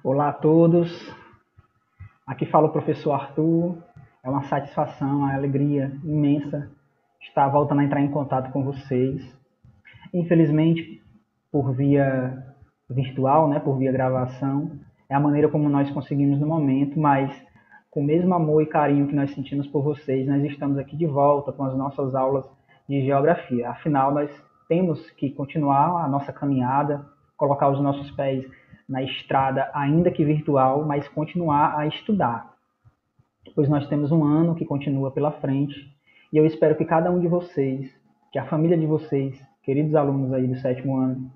Olá a todos, aqui fala o professor Arthur. É uma satisfação, uma alegria imensa estar voltando a entrar em contato com vocês. Infelizmente, por via virtual, né, por via gravação, é a maneira como nós conseguimos no momento, mas com o mesmo amor e carinho que nós sentimos por vocês, nós estamos aqui de volta com as nossas aulas de geografia. Afinal, nós temos que continuar a nossa caminhada, colocar os nossos pés na estrada, ainda que virtual, mas continuar a estudar, pois nós temos um ano que continua pela frente, e eu espero que cada um de vocês, que a família de vocês, queridos alunos aí do 7º ano,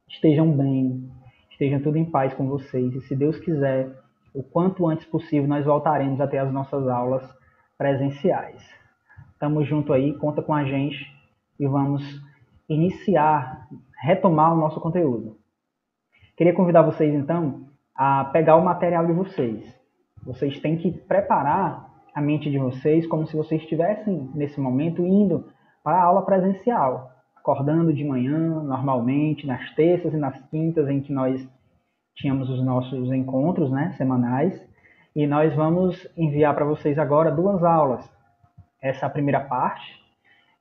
estejam bem, estejam tudo em paz com vocês, e se Deus quiser, o quanto antes possível nós voltaremos a ter as nossas aulas presenciais. Tamo junto aí, conta com a gente e vamos retomar o nosso conteúdo. Queria convidar vocês, então, a pegar o material de vocês. Vocês têm que preparar a mente de vocês como se vocês estivessem, nesse momento, indo para a aula presencial, acordando de manhã, normalmente, nas terças e nas quintas, em que nós tínhamos os nossos encontros, né, semanais, e nós vamos enviar para vocês agora 2 aulas. Essa é a primeira parte,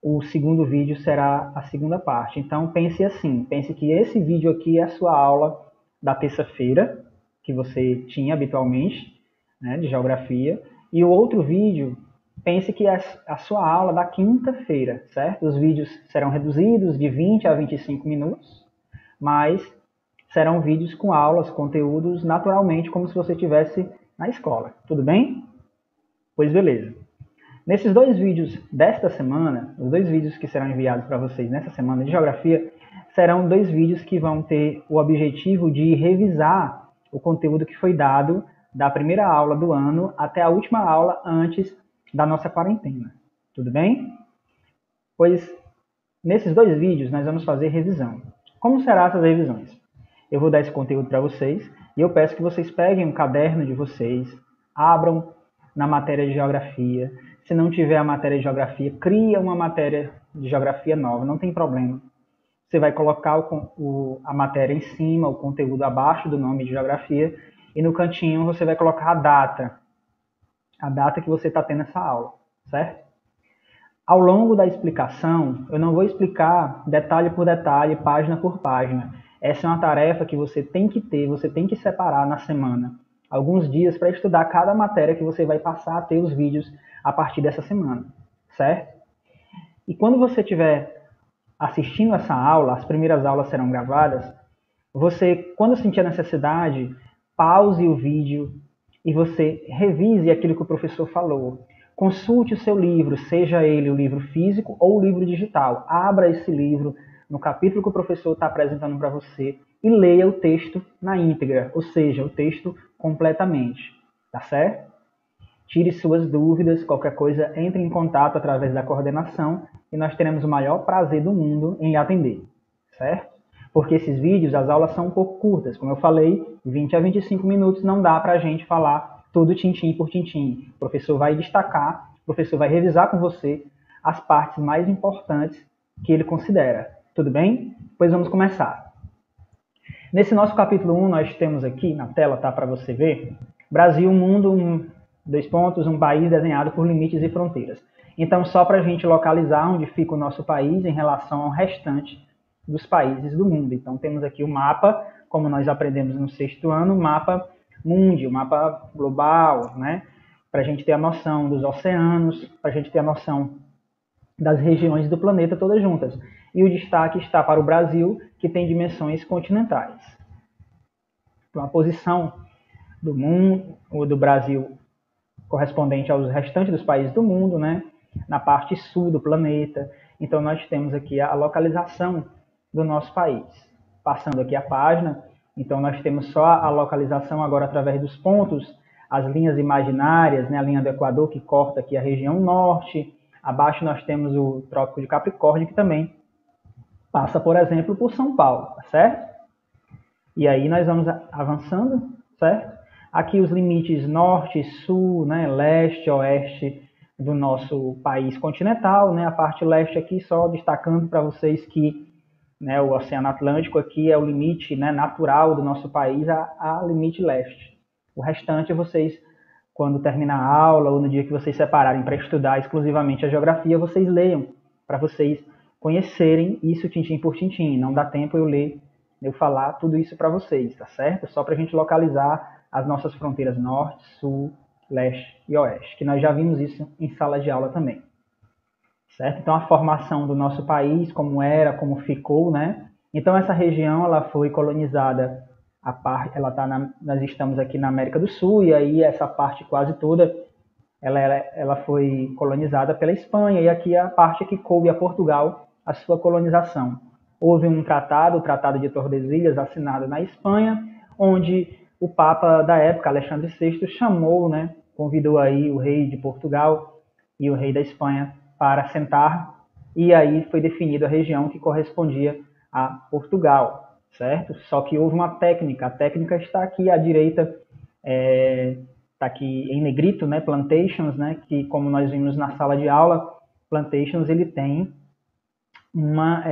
o segundo vídeo será a segunda parte. Então pense assim, pense que esse vídeo aqui é a sua aula da terça-feira, que você tinha habitualmente, né, de geografia, e o outro vídeo, pense que é a sua aula da quinta-feira, certo? Os vídeos serão reduzidos de 20 a 25 minutos, mas serão vídeos com aulas, conteúdos, naturalmente, como se você estivesse na escola. Tudo bem? Pois beleza. Nesses 2 vídeos desta semana, os 2 vídeos que serão enviados para vocês nessa semana de geografia, serão 2 vídeos que vão ter o objetivo de revisar o conteúdo que foi dado da primeira aula do ano até a última aula antes da nossa quarentena. Tudo bem? Pois nesses 2 vídeos nós vamos fazer revisão. Como serão essas revisões? Eu vou dar esse conteúdo para vocês e eu peço que vocês peguem um caderno de vocês, abram na matéria de geografia. Se não tiver a matéria de geografia, cria uma matéria de geografia nova, não tem problema. Você vai colocar a matéria em cima, o conteúdo abaixo do nome de geografia, e no cantinho você vai colocar a data que você está tendo essa aula, certo? Ao longo da explicação, eu não vou explicar detalhe por detalhe, página por página. Essa é uma tarefa que você tem que ter, você tem que separar na semana alguns dias para estudar cada matéria que você vai passar a ter os vídeos a partir dessa semana, certo? E quando você estiver assistindo essa aula, as primeiras aulas serão gravadas, você, quando sentir a necessidade, pause o vídeo e você revise aquilo que o professor falou. Consulte o seu livro, seja ele o livro físico ou o livro digital. Abra esse livro no capítulo que o professor está apresentando para você e leia o texto na íntegra, ou seja, o texto completamente, tá certo? Tire suas dúvidas, qualquer coisa, entre em contato através da coordenação e nós teremos o maior prazer do mundo em lhe atender, certo? Porque esses vídeos, as aulas são um pouco curtas, como eu falei, 20 a 25 minutos não dá para a gente falar tudo tintim por tintim. O professor vai destacar, o professor vai revisar com você as partes mais importantes que ele considera. Tudo bem? Pois vamos começar. Nesse nosso capítulo 1, nós temos aqui, na tela, tá, para você ver, Brasil, mundo, 2 pontos, um país desenhado por limites e fronteiras. Então, só para a gente localizar onde fica o nosso país em relação ao restante dos países do mundo. Então, temos aqui o mapa, como nós aprendemos no 6º ano, o mapa mundi, o mapa global, né? Para a gente ter a noção dos oceanos, para a gente ter a noção das regiões do planeta todas juntas. E o destaque está para o Brasil, que tem dimensões continentais. Então, a posição do mundo, ou do Brasil, correspondente aos restantes dos países do mundo, né? Na parte sul do planeta. Então, nós temos aqui a localização do nosso país. Passando aqui a página, então nós temos só a localização agora através dos pontos, as linhas imaginárias, né? A linha do Equador que corta aqui a região norte. Abaixo nós temos o Trópico de Capricórnio, que também passa, por exemplo, por São Paulo, tá certo? E aí nós vamos avançando, certo? Aqui os limites norte, sul, né, leste, oeste do nosso país continental, né? A parte leste aqui só destacando para vocês que né, o Oceano Atlântico aqui é o limite, né, natural do nosso país a limite leste. O restante vocês, quando terminar a aula ou no dia que vocês separarem para estudar exclusivamente a geografia, vocês leiam, para vocês conhecerem isso tintim por tintim. Não dá tempo eu falar tudo isso para vocês, tá certo? Só para a gente localizar as nossas fronteiras norte, sul, leste e oeste, que nós já vimos isso em sala de aula também. Certo? Então, a formação do nosso país, como era, como ficou, né? Então, essa região, ela foi colonizada, nós estamos aqui na América do Sul, e aí essa parte quase toda, ela foi colonizada pela Espanha, e aqui é a parte que coube a Portugal a sua colonização. Houve um tratado, o Tratado de Tordesilhas, assinado na Espanha, onde o Papa da época, Alexandre VI, chamou, né, convidou aí o rei de Portugal e o rei da Espanha para sentar, e aí foi definida a região que correspondia a Portugal, certo? Só que houve uma técnica, a técnica está aqui à direita, está aqui em negrito, né, plantations, né, que como nós vimos na sala de aula, plantations ele tem uma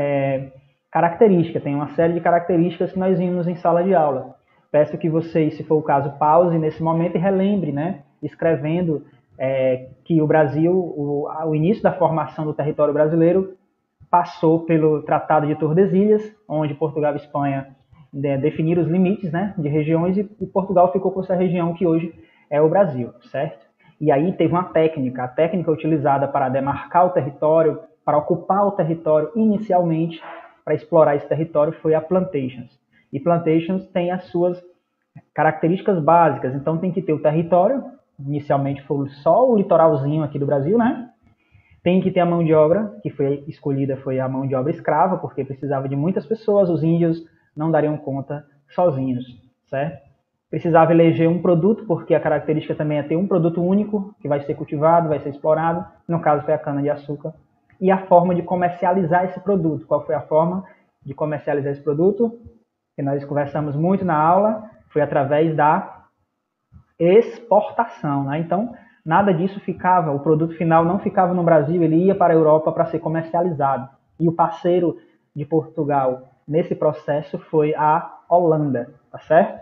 característica, tem uma série de características que nós vimos em sala de aula. Peço que vocês, se for o caso, pause nesse momento e relembre, né, escrevendo que o Brasil, o início da formação do território brasileiro passou pelo Tratado de Tordesilhas, onde Portugal e Espanha definiram os limites, né, de regiões, e Portugal ficou com essa região que hoje é o Brasil, certo? E aí teve uma técnica, a técnica utilizada para demarcar o território, para ocupar o território inicialmente, para explorar esse território, foi a plantations. E plantations tem as suas características básicas, então tem que ter o território, inicialmente foi só o litoralzinho aqui do Brasil, né? Tem que ter a mão de obra, que foi escolhida foi a mão de obra escrava, porque precisava de muitas pessoas, os índios não dariam conta sozinhos, certo? Precisava eleger um produto, porque a característica também é ter um produto único, que vai ser cultivado, vai ser explorado, no caso foi a cana-de-açúcar, e a forma de comercializar esse produto. Qual foi a forma de comercializar esse produto? Que nós conversamos muito na aula, foi através da exportação, né? Então, nada disso ficava, o produto final não ficava no Brasil, ele ia para a Europa para ser comercializado. E o parceiro de Portugal nesse processo foi a Holanda, tá certo?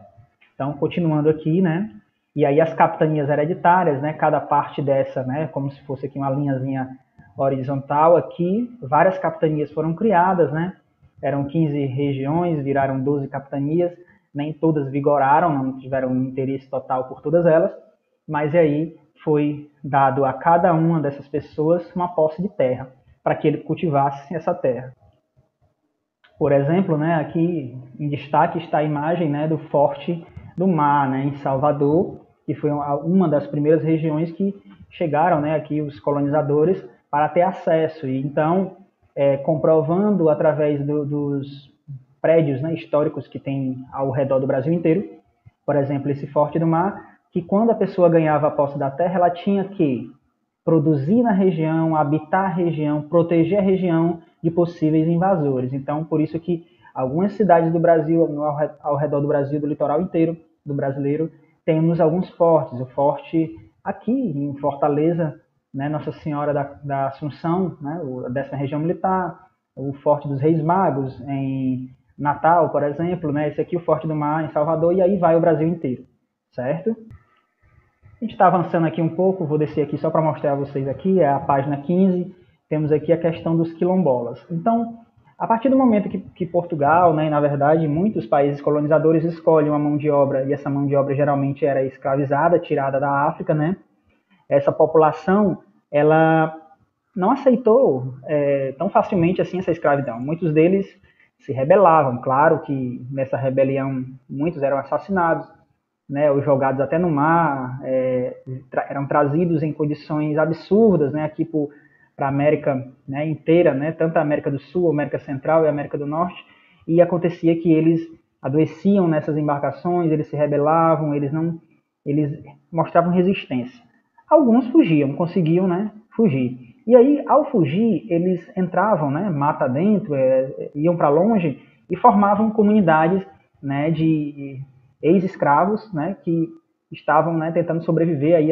Então, continuando aqui, né? E aí as capitanias hereditárias, né? Cada parte dessa, né? Como se fosse aqui uma linhazinha horizontal aqui, várias capitanias foram criadas, né? Eram 15 regiões, viraram 12 capitanias, nem todas vigoraram, não tiveram interesse total por todas elas, mas aí foi dado a cada uma dessas pessoas uma posse de terra, para que ele cultivasse essa terra. Por exemplo, né, aqui em destaque está a imagem, né, do Forte do Mar, né, em Salvador, que foi uma das primeiras regiões que chegaram, né, aqui os colonizadores para ter acesso. E então, comprovando através dos prédios, né, históricos que tem ao redor do Brasil inteiro, por exemplo, esse Forte do Mar, que quando a pessoa ganhava a posse da terra, ela tinha que produzir na região, habitar a região, proteger a região de possíveis invasores. Então, por isso que algumas cidades do Brasil, ao redor do Brasil, do litoral inteiro, do brasileiro, temos alguns fortes. O forte aqui em Fortaleza, né, Nossa Senhora da Assunção, né, dessa região militar, o Forte dos Reis Magos, em Natal, por exemplo, né, esse aqui o Forte do Mar, em Salvador, e aí vai o Brasil inteiro, certo? A gente está avançando aqui um pouco, vou descer aqui só para mostrar a vocês aqui, é a página 15, temos aqui a questão dos quilombolas. Então, a partir do momento que Portugal, né, e na verdade muitos países colonizadores escolhem uma mão de obra, e essa mão de obra geralmente era escravizada, tirada da África, né, essa população, ela não aceitou tão facilmente assim essa escravidão. Muitos deles se rebelavam, claro que nessa rebelião muitos eram assassinados, né, ou jogados até no mar, eram trazidos em condições absurdas, né, aqui para a América, né, inteira, né, tanto a América do Sul, a América Central e a América do Norte, e acontecia que eles adoeciam nessas embarcações, eles se rebelavam, eles mostravam resistência. Alguns fugiam, conseguiam, né, fugir. E aí, ao fugir, eles entravam, né, mata dentro, iam para longe e formavam comunidades, né, de ex-escravos, né, que estavam, né, tentando sobreviver aí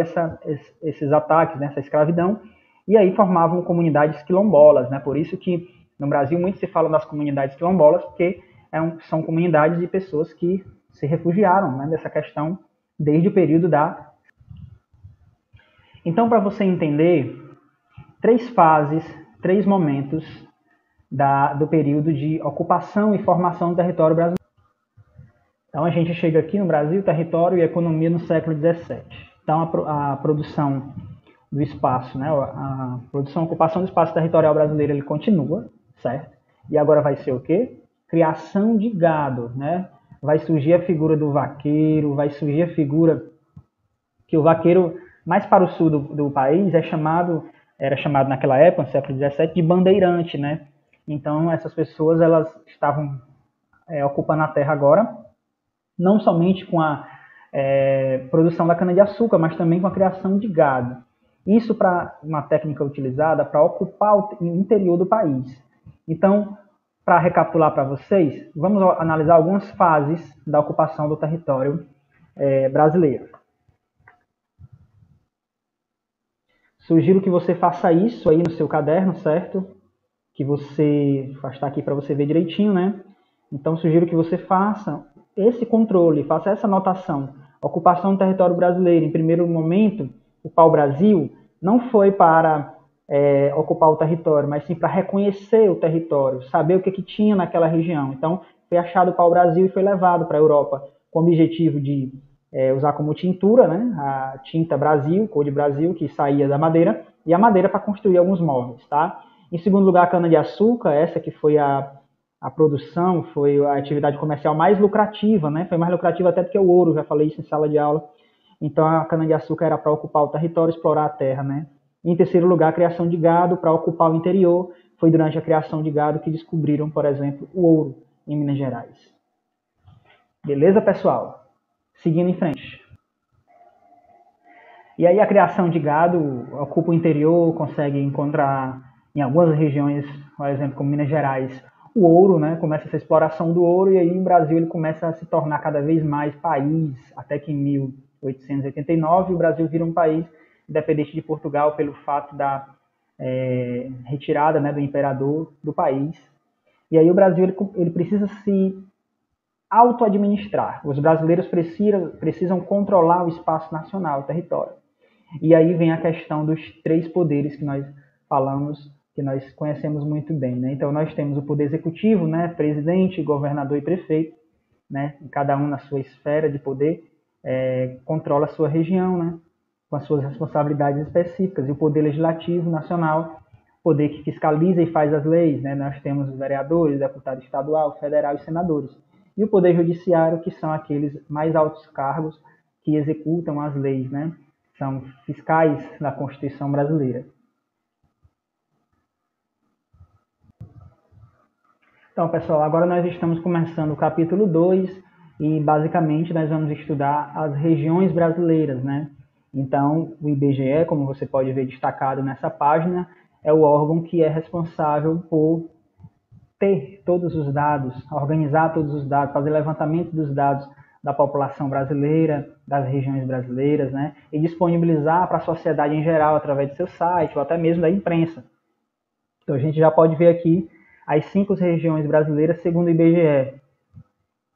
esses ataques, né, essa escravidão, e aí formavam comunidades quilombolas, né, por isso que No Brasil, muito se fala das comunidades quilombolas, porque são comunidades de pessoas que se refugiaram, né, dessa questão desde o período da... Então, para você entender, 3 fases, 3 momentos do período de ocupação e formação do território brasileiro. Então, a gente chega aqui no Brasil, território e economia no século XVII. Então, a produção do espaço, né, a produção e ocupação do espaço territorial brasileiro, ele continua, certo? E agora vai ser o quê? Criação de gado, né? Vai surgir a figura do vaqueiro, vai surgir a figura que o vaqueiro, mais para o sul do país, era chamado naquela época, no século XVII, de bandeirante, né? Então, essas pessoas, elas estavam ocupando a terra agora, não somente com a produção da cana-de-açúcar, mas também com a criação de gado. Isso para uma técnica utilizada para ocupar o interior do país. Então, para recapitular para vocês, vamos analisar algumas fases da ocupação do território brasileiro. Sugiro que você faça isso aí no seu caderno, certo? Que você está aqui para você ver direitinho, né? Então, sugiro que você faça esse controle, faça essa anotação. Ocupação do território brasileiro. Em primeiro momento, o pau-brasil não foi para ocupar o território, mas sim para reconhecer o território, saber o que tinha naquela região. Então, foi achado o pau-brasil e foi levado para a Europa com o objetivo de usar como tintura, né, a tinta Brasil, cor de Brasil, que saía da madeira, e a madeira para construir alguns móveis. Tá? Em segundo lugar, a cana-de-açúcar, essa que foi a produção, foi a atividade comercial mais lucrativa, né? Foi mais lucrativa até do que o ouro, já falei isso em sala de aula. Então, a cana-de-açúcar era para ocupar o território, explorar a terra, né? E, em terceiro lugar, a criação de gado para ocupar o interior. Foi durante a criação de gado que descobriram, por exemplo, o ouro em Minas Gerais. Beleza, pessoal? Seguindo em frente. E aí a criação de gado ocupa o interior, consegue encontrar em algumas regiões, por exemplo, como Minas Gerais, o ouro, né? Começa essa exploração do ouro e aí o Brasil ele começa a se tornar cada vez mais país, até que em 1889 o Brasil vira um país independente de Portugal pelo fato da retirada, né, do imperador do país. E aí o Brasil ele precisa se auto-administrar. Os brasileiros precisam controlar o espaço nacional, o território. E aí vem a questão dos 3 poderes que nós falamos, que nós conhecemos muito bem, né? Então, nós temos o poder executivo, né? Presidente, governador e prefeito, né? Cada um na sua esfera de poder, controla a sua região, né? Com as suas responsabilidades específicas. E o poder legislativo nacional, poder que fiscaliza e faz as leis, né? Nós temos os vereadores, deputado estadual, federal e senadores. E o poder judiciário, que são aqueles mais altos cargos que executam as leis, né? São fiscais da Constituição brasileira. Então, pessoal, agora nós estamos começando o capítulo 2 e, basicamente, nós vamos estudar as regiões brasileiras, né? Então, o IBGE, como você pode ver destacado nessa página, é o órgão que é responsável por ter todos os dados, organizar todos os dados, fazer levantamento dos dados da população brasileira, das regiões brasileiras, né? E disponibilizar para a sociedade em geral através do seu site ou até mesmo da imprensa. Então, a gente já pode ver aqui as 5 regiões brasileiras segundo o IBGE: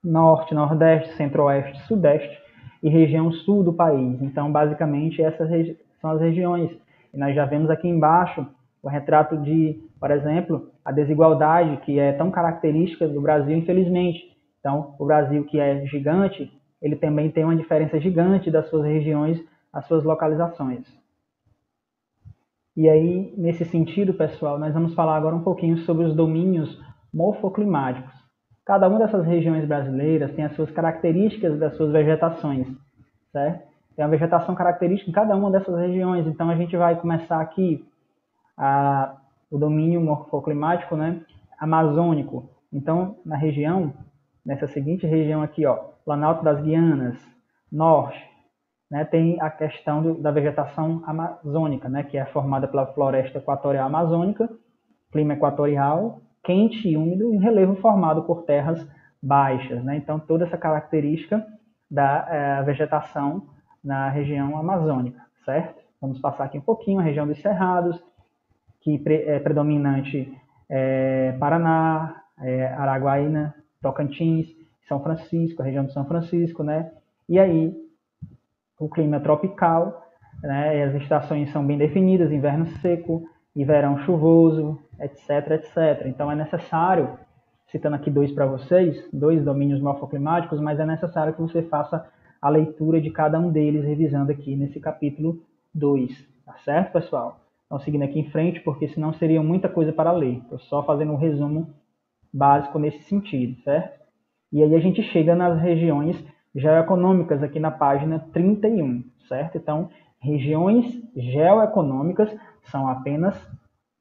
Norte, Nordeste, Centro-Oeste, Sudeste e região Sul do país. Então, basicamente, essas são as regiões. E nós já vemos aqui embaixo o retrato de, por exemplo, a desigualdade que é tão característica do Brasil, infelizmente. Então, o Brasil, que é gigante, ele também tem uma diferença gigante das suas regiões, as suas localizações. E aí, nesse sentido, pessoal, nós vamos falar agora um pouquinho sobre os domínios morfoclimáticos. Cada uma dessas regiões brasileiras tem as suas características das suas vegetações, certo? Tem uma vegetação característica em cada uma dessas regiões. Então, a gente vai começar aqui o domínio morfoclimático, né, amazônico. Então, na região, nessa seguinte região aqui, ó, Planalto das Guianas, Norte, né, tem a questão da vegetação amazônica, né, que é formada pela floresta equatorial amazônica, clima equatorial, quente e úmido, e relevo formado por terras baixas, né? Então, toda essa característica da vegetação na região amazônica, certo? Vamos passar aqui um pouquinho a região dos cerrados, que é predominante Paraná, Araguaína, Tocantins, São Francisco, a região de São Francisco, né? E aí, o clima é tropical, né? E as estações são bem definidas, inverno seco e verão chuvoso, etc, etc. Então é necessário, citando aqui dois para vocês, dois domínios morfoclimáticos, mas é necessário que você faça a leitura de cada um deles, revisando aqui nesse capítulo 2, tá certo, pessoal? Então, seguindo aqui em frente, porque senão seria muita coisa para ler. Estou só fazendo um resumo básico nesse sentido, certo? E aí a gente chega nas regiões geoeconômicas aqui na página 31, certo? Então, regiões geoeconômicas são apenas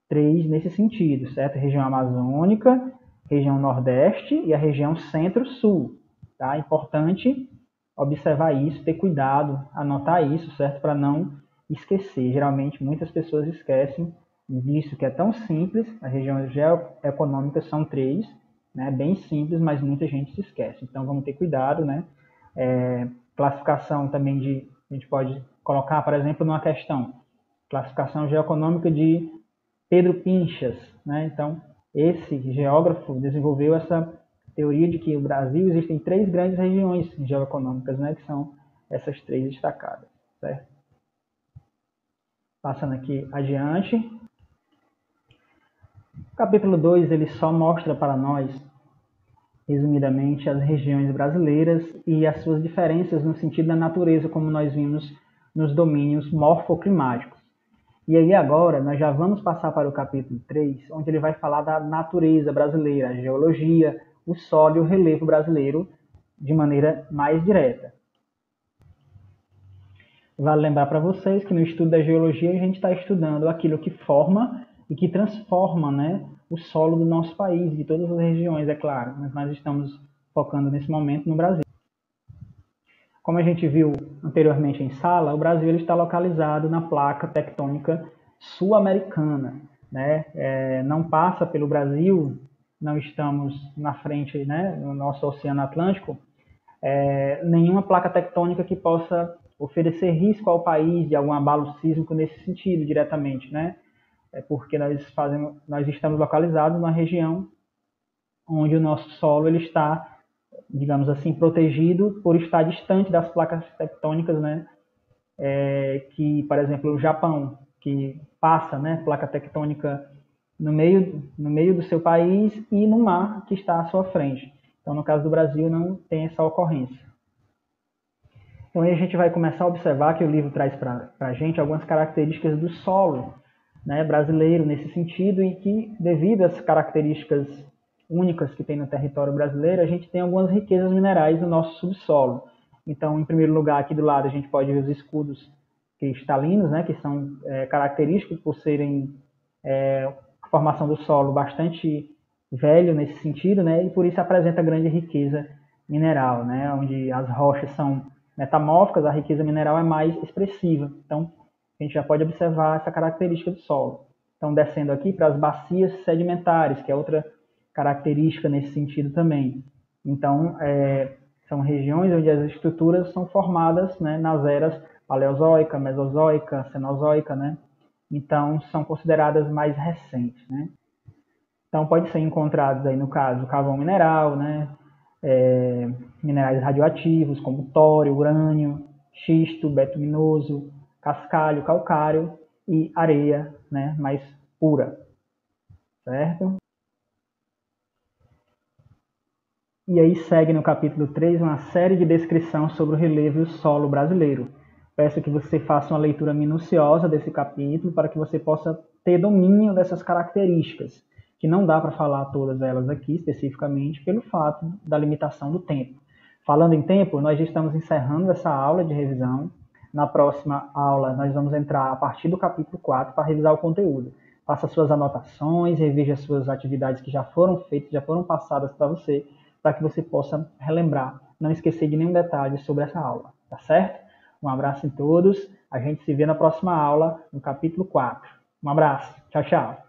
3 nesse sentido, certo? Região amazônica, região nordeste e a região centro-sul, tá? Importante observar isso, ter cuidado, anotar isso, certo? Para não esquecer. Geralmente, muitas pessoas esquecem disso, que é tão simples. As regiões geoeconômicas são 3, né? Bem simples, mas muita gente se esquece. Então, vamos ter cuidado, né? Classificação também a gente pode colocar, por exemplo, numa questão, classificação geoeconômica de Pedro Pinchas, né? Então, esse geógrafo desenvolveu essa teoria de que no Brasil existem 3 grandes regiões geoeconômicas, né? Que são essas 3 destacadas, certo? Passando aqui adiante. O capítulo 2, ele só mostra para nós, resumidamente, as regiões brasileiras e as suas diferenças no sentido da natureza, como nós vimos nos domínios morfoclimáticos. E aí agora nós já vamos passar para o capítulo 3, onde ele vai falar da natureza brasileira, a geologia, o solo e o relevo brasileiro de maneira mais direta. Vale lembrar para vocês que no estudo da geologia a gente está estudando aquilo que forma e que transforma, né, o solo do nosso país, de todas as regiões, é claro, mas nós estamos focando nesse momento no Brasil. Como a gente viu anteriormente em sala, o Brasil ele está localizado na placa tectônica sul-americana, né? Não passa pelo Brasil, não estamos na frente, né, no nosso Oceano Atlântico, nenhuma placa tectônica que possa oferecer risco ao país de algum abalo sísmico nesse sentido, diretamente, né? Porque nós estamos localizados numa região onde o nosso solo ele está, digamos assim, protegido por estar distante das placas tectônicas, né? Que, por exemplo, o Japão, que passa, né, placa tectônica no meio do seu país e no mar que está à sua frente. Então, no caso do Brasil, não tem essa ocorrência. Então, aí a gente vai começar a observar que o livro traz para a gente algumas características do solo, né, brasileiro nesse sentido, e que, devido às características únicas que tem no território brasileiro, a gente tem algumas riquezas minerais no nosso subsolo. Então, em primeiro lugar, aqui do lado, a gente pode ver os escudos cristalinos, né, que são característicos por serem a formação do solo bastante velho nesse sentido, né, e por isso apresenta grande riqueza mineral, né, onde as rochas são metamórficas, a riqueza mineral é mais expressiva. Então, a gente já pode observar essa característica do solo. Então, descendo aqui para as bacias sedimentares, que é outra característica nesse sentido também. Então, são regiões onde as estruturas são formadas, né, nas eras paleozoica, mesozoica, cenozoica, né? Então, são consideradas mais recentes, né? Então, pode ser encontrados aí, no caso, carvão mineral, né? Minerais radioativos, como tório, urânio, xisto, betuminoso, cascalho, calcário e areia, né, mais pura, certo? E aí segue no capítulo 3 uma série de descrição sobre o relevo e o solo brasileiro. Peço que você faça uma leitura minuciosa desse capítulo para que você possa ter domínio dessas características, que não dá para falar todas elas aqui especificamente pelo fato da limitação do tempo. Falando em tempo, nós já estamos encerrando essa aula de revisão. Na próxima aula, nós vamos entrar a partir do capítulo 4 para revisar o conteúdo. Faça suas anotações, reveja as suas atividades que já foram feitas, já foram passadas para você, para que você possa relembrar, não esquecer de nenhum detalhe sobre essa aula, tá certo? Um abraço em todos, a gente se vê na próxima aula, no capítulo 4. Um abraço, tchau, tchau.